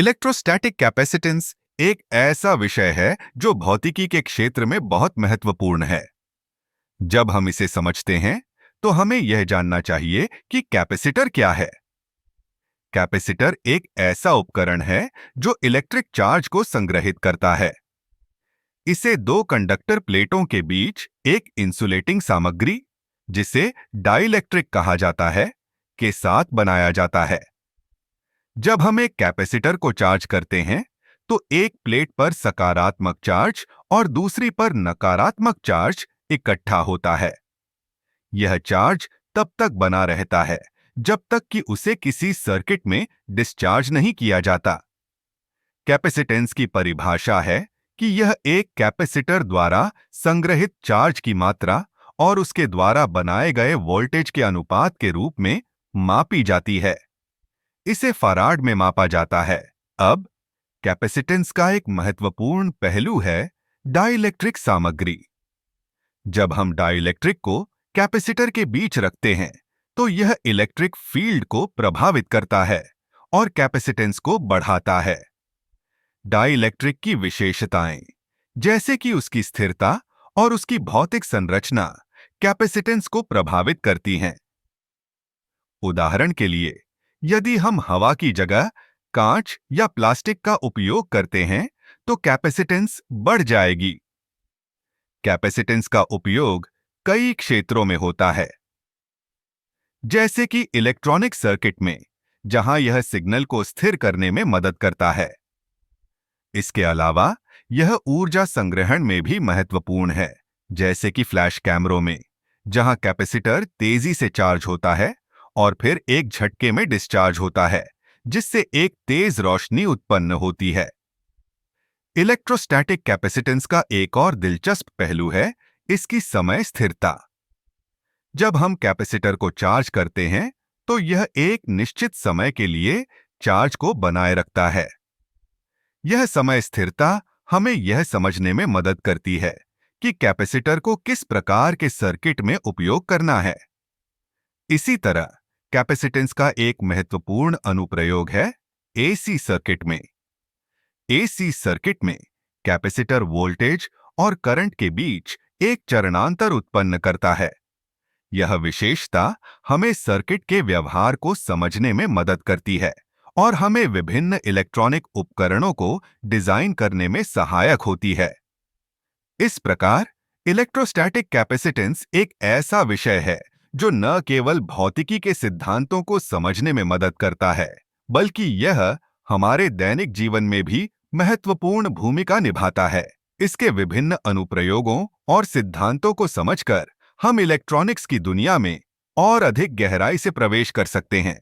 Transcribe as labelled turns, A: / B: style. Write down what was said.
A: Electrostatic capacitance एक ऐसा विषय है जो भौतिकी के क्षेत्र में बहुत महत्वपूर्ण है। जब हम इसे समझते हैं तो हमें यह जानना चाहिए कि कैपेसिटर क्या है। कैपेसिटर एक ऐसा उपकरण है जो इलेक्ट्रिक चार्ज को संग्रहित करता है। इसे दो कंडक्टर प्लेटों के बीच एक इंसुलेटिंग सामग्री, जिसे डाइलेक्ट्रिक कहा जाता है, के साथ बनाया जाता है। जब हम एक कैपेसिटर को चार्ज करते हैं तो एक प्लेट पर सकारात्मक चार्ज और दूसरी पर नकारात्मक चार्ज इकट्ठा होता है। यह चार्ज तब तक बना रहता है जब तक कि उसे किसी सर्किट में डिस्चार्ज नहीं किया जाता। कैपेसिटेंस की परिभाषा है कि यह एक कैपेसिटर द्वारा संग्रहित चार्ज की मात्रा और उसके द्वारा बनाए गए वोल्टेज के अनुपात के रूप में मापी जाती है। इसे फैराड में मापा जाता है। अब कैपेसिटेंस का एक महत्वपूर्ण पहलू है डाइलेक्ट्रिक सामग्री। जब हम डाइलेक्ट्रिक को कैपेसिटर के बीच रखते हैं तो यह इलेक्ट्रिक फील्ड को प्रभावित करता है और कैपेसिटेंस को बढ़ाता है। डाइलेक्ट्रिक की विशेषताएं, जैसे कि उसकी स्थिरता और उसकी भौतिक संरचना, कैपेसिटेंस को प्रभावित करती हैं। उदाहरण के लिए, यदि हम हवा की जगह कांच या प्लास्टिक का उपयोग करते हैं तो कैपेसिटेंस बढ़ जाएगी। कैपेसिटेंस का उपयोग कई क्षेत्रों में होता है, जैसे कि इलेक्ट्रॉनिक सर्किट में, जहां यह सिग्नल को स्थिर करने में मदद करता है। इसके अलावा यह ऊर्जा संग्रहण में भी महत्वपूर्ण है, जैसे कि फ्लैश कैमरों में, जहां कैपेसिटर तेजी से चार्ज होता है और फिर एक झटके में डिस्चार्ज होता है, जिससे एक तेज रोशनी उत्पन्न होती है। इलेक्ट्रोस्टैटिक कैपेसिटेंस का एक और दिलचस्प पहलू है इसकी समय स्थिरता। जब हम कैपेसिटर को चार्ज करते हैं तो यह एक निश्चित समय के लिए चार्ज को बनाए रखता है। यह समय स्थिरता हमें यह समझने में मदद करती है कि कैपेसिटर को किस प्रकार के सर्किट में उपयोग करना है। इसी तरह कैपेसिटेंस का एक महत्वपूर्ण अनुप्रयोग है एसी सर्किट में। एसी सर्किट में कैपेसिटर वोल्टेज और करंट के बीच एक चरणांतर उत्पन्न करता है। यह विशेषता हमें सर्किट के व्यवहार को समझने में मदद करती है और हमें विभिन्न इलेक्ट्रॉनिक उपकरणों को डिजाइन करने में सहायक होती है। इस प्रकार इलेक्ट्रोस्टैटिक कैपेसिटेंस एक ऐसा विषय है जो न केवल भौतिकी के सिद्धांतों को समझने में मदद करता है, बल्कि यह हमारे दैनिक जीवन में भी महत्वपूर्ण भूमिका निभाता है। इसके विभिन्न अनुप्रयोगों और सिद्धांतों को समझकर हम इलेक्ट्रॉनिक्स की दुनिया में और अधिक गहराई से प्रवेश कर सकते हैं।